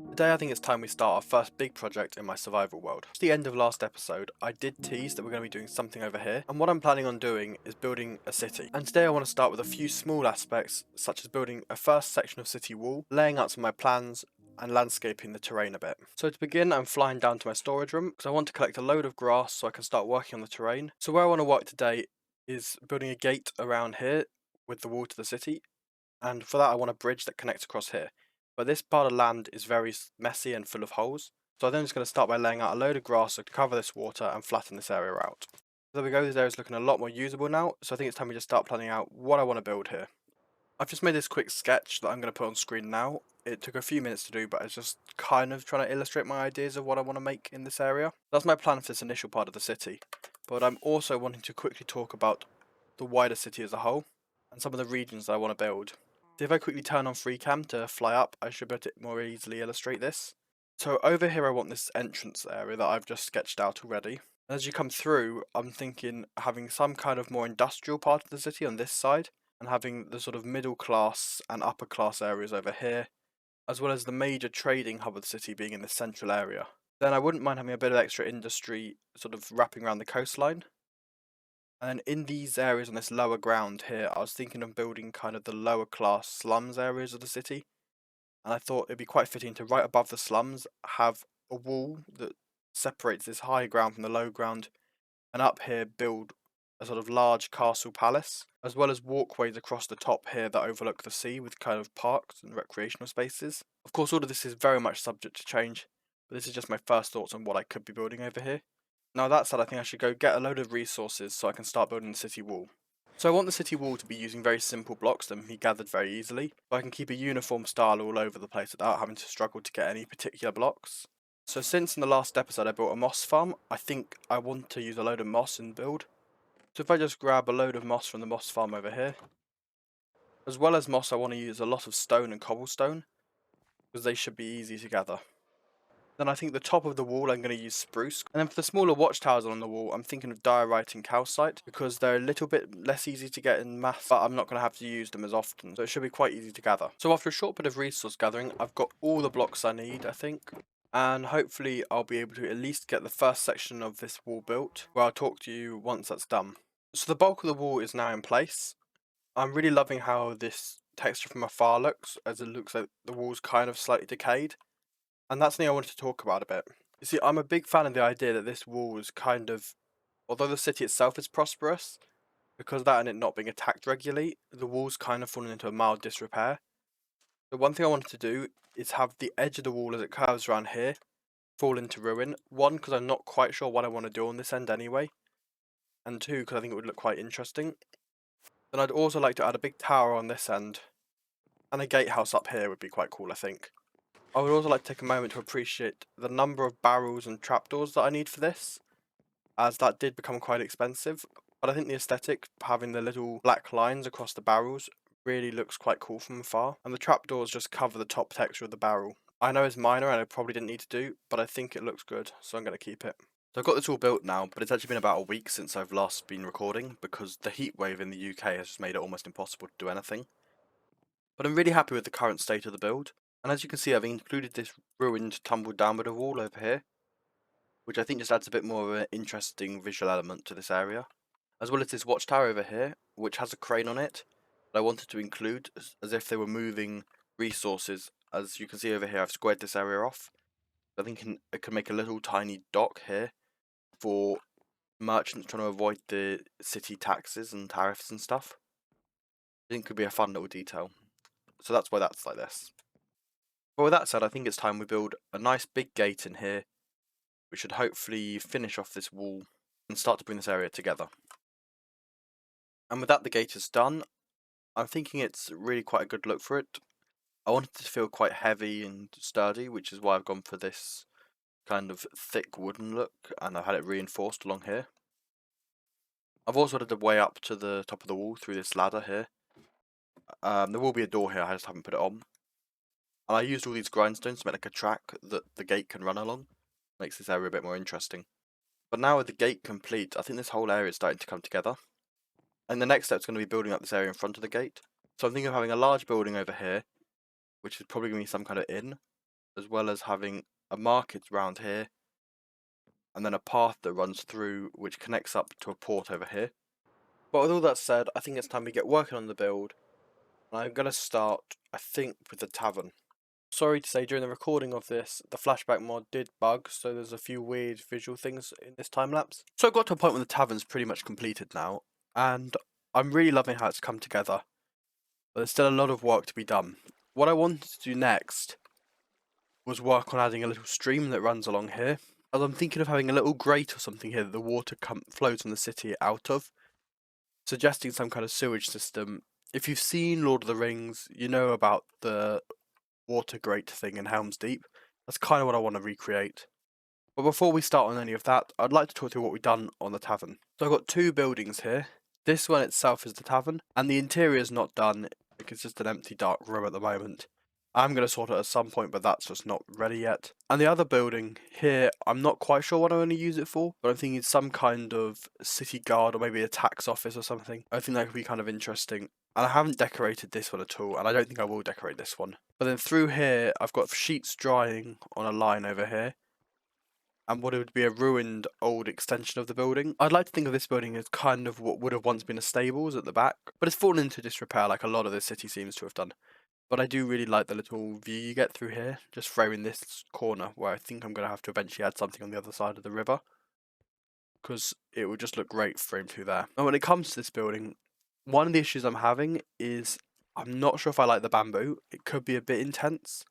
Today I think it's time we start our first big project in my survival world. At the end of last episode, I did tease that we're going to be doing something over here, and what I'm planning on doing is building a city. And today I want to start with a few small aspects, such as building a first section of city wall, laying out some of my plans, and landscaping the terrain a bit. So to begin, I'm flying down to my storage room, because I want to collect a load of grass so I can start working on the terrain. So where I want to work today is building a gate around here with the wall to the city, and for that I want a bridge that connects across here. But this part of land is very messy and full of holes, so I'm then just going to start by laying out a load of grass to cover this water and flatten this area out. There we go, this area is looking a lot more usable now, so I think it's time we just start planning out what I want to build here. I've just made this quick sketch that I'm going to put on screen now. It took a few minutes to do, but it's just kind of trying to illustrate my ideas of what I want to make in this area. That's my plan for this initial part of the city, but I'm also wanting to quickly talk about the wider city as a whole, and some of the regions that I want to build. So if I quickly turn on free cam to fly up, I should be able to more easily illustrate this. So over here I want this entrance area that I've just sketched out already. And as you come through, I'm thinking having some kind of more industrial part of the city on this side, and having the sort of middle class and upper class areas over here, as well as the major trading hub of the city being in the central area. Then I wouldn't mind having a bit of extra industry sort of wrapping around the coastline. And in these areas on this lower ground here, I was thinking of building kind of the lower class slums areas of the city. And I thought it'd be quite fitting to right above the slums have a wall that separates this high ground from the low ground, and up here build a sort of large castle palace, as well as walkways across the top here that overlook the sea with kind of parks and recreational spaces. Of course, all of this is very much subject to change, but this is just my first thoughts on what I could be building over here. Now that said, I think I should go get a load of resources so I can start building the city wall. So I want the city wall to be using very simple blocks that can be gathered very easily, so I can keep a uniform style all over the place without having to struggle to get any particular blocks. So since in the last episode I built a moss farm, I think I want to use a load of moss in build. So if I just grab a load of moss from the moss farm over here, as well as moss I want to use a lot of stone and cobblestone, because they should be easy to gather. Then I think the top of the wall I'm going to use spruce. And then for the smaller watchtowers on the wall, I'm thinking of diorite and calcite, because they're a little bit less easy to get in mass, but I'm not going to have to use them as often, so it should be quite easy to gather. So after a short bit of resource gathering, I've got all the blocks I need, I think. And hopefully I'll be able to at least get the first section of this wall built, where I'll talk to you once that's done. So the bulk of the wall is now in place. I'm really loving how this texture from afar looks, as it looks like the wall's kind of slightly decayed. And that's something I wanted to talk about a bit. You see, I'm a big fan of the idea that this wall is kind of, although the city itself is prosperous, because of that and it not being attacked regularly, the wall's kind of fallen into a mild disrepair. The one thing I wanted to do is have the edge of the wall as it curves around here fall into ruin. One, because I'm not quite sure what I want to do on this end anyway. And two, because I think it would look quite interesting. Then I'd also like to add a big tower on this end. And a gatehouse up here would be quite cool, I think. I would also like to take a moment to appreciate the number of barrels and trapdoors that I need for this, as that did become quite expensive, but I think the aesthetic, having the little black lines across the barrels, really looks quite cool from afar, and the trapdoors just cover the top texture of the barrel. I know it's minor and I probably didn't need to do, but I think it looks good, so I'm going to keep it. So I've got this all built now, but it's actually been about a week since I've last been recording, because the heat wave in the UK has just made it almost impossible to do anything. But I'm really happy with the current state of the build. And as you can see, I've included this ruined, tumbled down bit of wall over here, which I think just adds a bit more of an interesting visual element to this area. As well as this watchtower over here, which has a crane on it, that I wanted to include as if they were moving resources. As you can see over here, I've squared this area off. I think it can make a little tiny dock here for merchants trying to avoid the city taxes and tariffs and stuff. I think it could be a fun little detail. So that's why that's like this. But with that said, I think it's time we build a nice big gate in here, which should hopefully finish off this wall and start to bring this area together. And with that the gate is done, I'm thinking it's really quite a good look for it. I want it to feel quite heavy and sturdy, which is why I've gone for this kind of thick wooden look, and I've had it reinforced along here. I've also added a way up to the top of the wall through this ladder here. There will be a door here, I just haven't put it on. And I used all these grindstones to make like a track that the gate can run along. Makes this area a bit more interesting. But now with the gate complete, I think this whole area is starting to come together. And the next step is going to be building up this area in front of the gate. So I'm thinking of having a large building over here, which is probably going to be some kind of inn, as well as having a market around here, and then a path that runs through which connects up to a port over here. But with all that said, I think it's time we get working on the build, and I'm going to start, I think, with the tavern. Sorry to say, during the recording of this, the flashback mod did bug, so there's a few weird visual things in this time lapse. So I got to a point where the tavern's pretty much completed now, and I'm really loving how it's come together, but there's still a lot of work to be done. What I wanted to do next was work on adding a little stream that runs along here, as I'm thinking of having a little grate or something here that the water flows in the city out of, suggesting some kind of sewage system. If you've seen Lord of the Rings, you know about the water grate thing in Helm's Deep. That's kind of what I want to recreate. But before we start on any of that, I'd like to talk through what we've done on the tavern. So I've got two buildings here. This one itself is the tavern, and the interior is not done. It's just an empty dark room at the moment. I'm going to sort it at some point, but that's just not ready yet. And the other building here, I'm not quite sure what I'm going to use it for, but I'm thinking it's some kind of city guard or maybe a tax office or something. I think that could be kind of interesting. And I haven't decorated this one at all, and I don't think I will decorate this one. But then through here, I've got sheets drying on a line over here, and what would be a ruined old extension of the building. I'd like to think of this building as kind of what would have once been a stables at the back, but it's fallen into disrepair like a lot of this city seems to have done. But I do really like the little view you get through here, just framing this corner where I think I'm going to have to eventually add something on the other side of the river, because it would just look great framed through there. And when it comes to this building, one of the issues I'm having is I'm not sure if I like the bamboo. It could be a bit intense,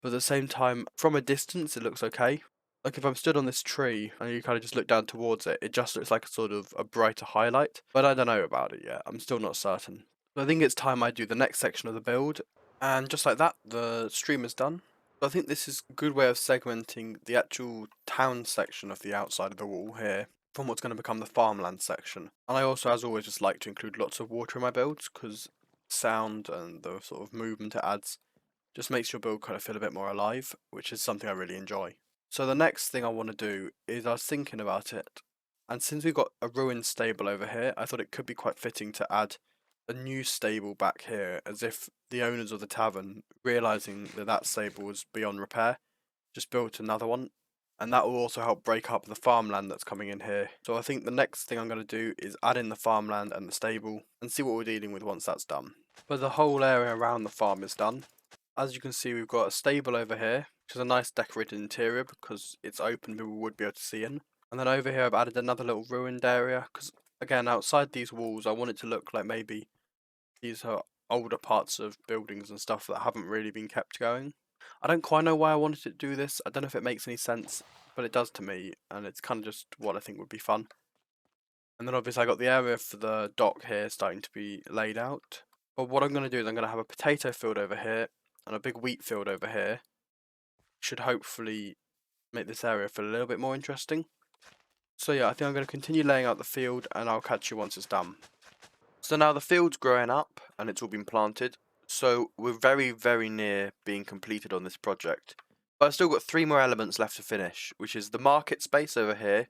but at the same time, from a distance, it looks okay. Like if I'm stood on this tree and you kind of just look down towards it, it just looks like a sort of a brighter highlight. But I don't know about it yet. I'm still not certain. So I think it's time I do the next section of the build. And just like that, the stream is done. So I think this is a good way of segmenting the actual town section of the outside of the wall here from what's going to become the farmland section. And I also, as always, just like to include lots of water in my builds, because sound and the sort of movement it adds just makes your build kind of feel a bit more alive, which is something I really enjoy. So the next thing I want to do is I was thinking about it, and since we've got a ruined stable over here, I thought it could be quite fitting to add a new stable back here, as if the owners of the tavern, realising that that stable was beyond repair, just built another one, and that will also help break up the farmland that's coming in here. So I think the next thing I'm going to do is add in the farmland and the stable, and see what we're dealing with once that's done. But the whole area around the farm is done. As you can see, we've got a stable over here, which is a nice decorated interior because it's open, people would be able to see in. And then over here I've added another little ruined area, because again, outside these walls I want it to look like maybe these are older parts of buildings and stuff that haven't really been kept going. I don't quite know why I wanted to do this. I don't know if it makes any sense, but it does to me, and it's kind of just what I think would be fun. And then obviously I got the area for the dock here starting to be laid out. But what I'm going to do is I'm going to have a potato field over here and a big wheat field over here. Should hopefully make this area feel a little bit more interesting. So yeah, I think I'm going to continue laying out the field, and I'll catch you once it's done. So now the field's growing up and it's all been planted, so we're very, very near being completed on this project. But I've still got 3 more elements left to finish, which is the market space over here,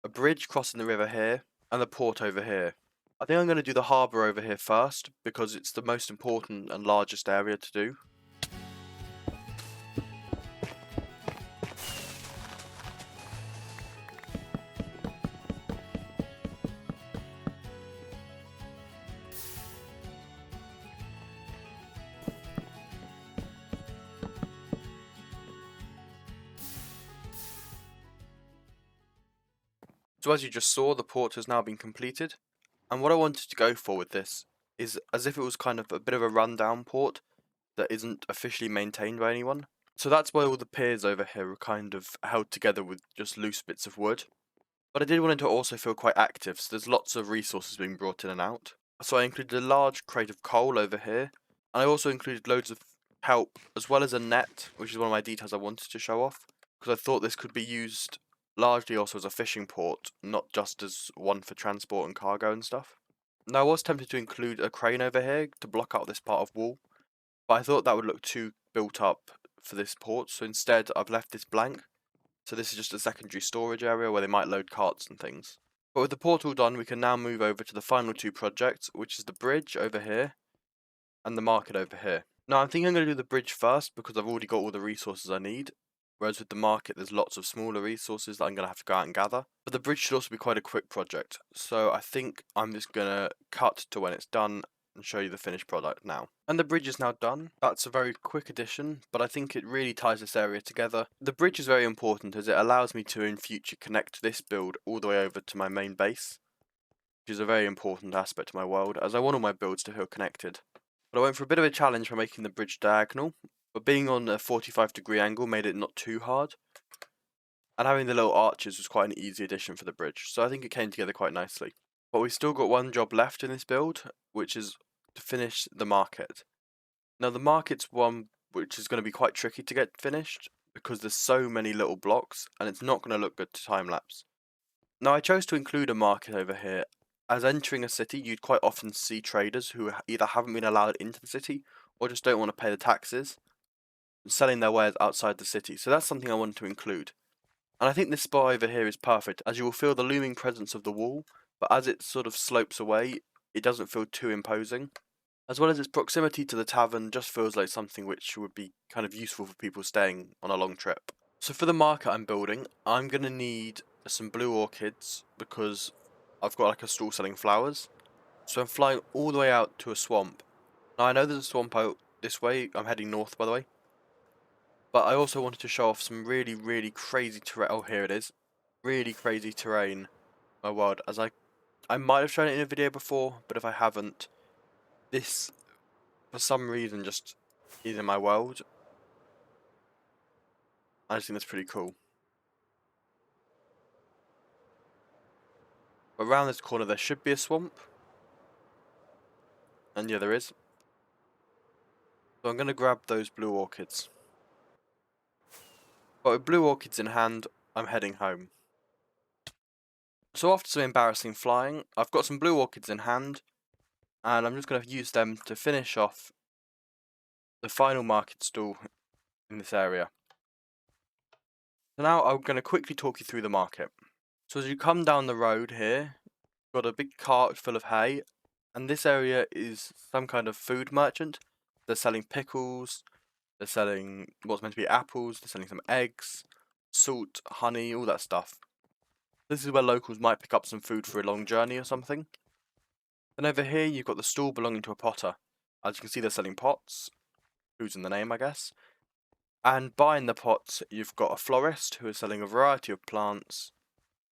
a bridge crossing the river here, and the port over here. I think I'm going to do the harbour over here first, because it's the most important and largest area to do. So as you just saw, the port has now been completed, and what I wanted to go for with this is as if it was kind of a bit of a rundown port that isn't officially maintained by anyone. So that's why all the piers over here are kind of held together with just loose bits of wood. But I did want it to also feel quite active, so there's lots of resources being brought in and out. So I included a large crate of coal over here, and I also included loads of kelp, as well as a net, which is one of my details I wanted to show off, because I thought this could be used largely also as a fishing port, not just as one for transport and cargo and stuff. Now I was tempted to include a crane over here to block out this part of wall, but I thought that would look too built up for this port, so instead I've left this blank. So this is just a secondary storage area where they might load carts and things. But with the port all done, we can now move over to the final 2 projects, which is the bridge over here and the market over here. No, I'm thinking I'm going to do the bridge first because I've already got all the resources I need. Whereas with the market, there's lots of smaller resources that I'm going to have to go out and gather. But the bridge should also be quite a quick project. So I think I'm just going to cut to when it's done and show you the finished product now. And the bridge is now done. That's a very quick addition, but I think it really ties this area together. The bridge is very important as it allows me to in future connect this build all the way over to my main base, which is a very important aspect to my world as I want all my builds to feel connected. But I went for a bit of a challenge by making the bridge diagonal, but being on a 45-degree angle made it not too hard. And having the little arches was quite an easy addition for the bridge, so I think it came together quite nicely. But we've still got one job left in this build, which is to finish the market. Now the market's one which is going to be quite tricky to get finished, because there's so many little blocks, and it's not going to look good to time-lapse. Now I chose to include a market over here, as entering a city you'd quite often see traders who either haven't been allowed into the city, or just don't want to pay the taxes, selling their wares outside the city, so that's something I wanted to include. And I think this spot over here is perfect, as you will feel the looming presence of the wall, but as it sort of slopes away, it doesn't feel too imposing. As well as its proximity to the tavern just feels like something which would be kind of useful for people staying on a long trip. So for the market I'm building, I'm going to need some blue orchids because I've got like a stall selling flowers. So I'm flying all the way out to a swamp. Now I know there's a swamp out this way, I'm heading north by the way. But I also wanted to show off some really, really crazy terrain. Oh, here it is. Really crazy terrain, my world. As I might have shown it in a video before, but if I haven't, this, for some reason, just is in my world. I just think that's pretty cool. Around this corner there should be a swamp. And yeah, there is. So I'm going to grab those blue orchids. But with blue orchids in hand, I'm heading home. So after some embarrassing flying, I've got some blue orchids in hand, and I'm just going to use them to finish off the final market stall in this area. So now I'm going to quickly talk you through the market. So as you come down the road here, you've got a big cart full of hay, and this area is some kind of food merchant. They're selling pickles, they're selling what's meant to be apples, they're selling some eggs, salt, honey, all that stuff. This is where locals might pick up some food for a long journey or something. Then over here you've got the stall belonging to a potter. As you can see they're selling pots, food's in the name I guess. And buying the pots you've got a florist who is selling a variety of plants,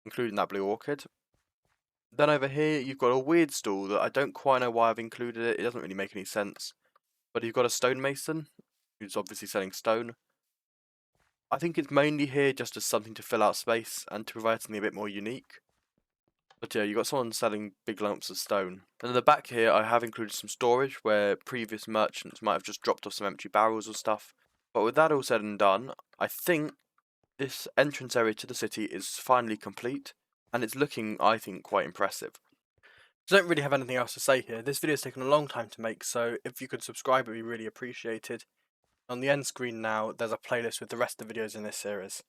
including that blue orchid. Then over here you've got a weird stall that I don't quite know why I've included it, it doesn't really make any sense. But you've got a stonemason, who's obviously selling stone. I think it's mainly here just as something to fill out space and to provide something a bit more unique. But yeah, you've got someone selling big lumps of stone. And in the back here I have included some storage where previous merchants might have just dropped off some empty barrels or stuff. But with that all said and done, I think this entrance area to the city is finally complete. And it's looking, I think, quite impressive. I don't really have anything else to say here. This video has taken a long time to make, so if you could subscribe it would be really appreciated. On the end screen now, there's a playlist with the rest of the videos in this series.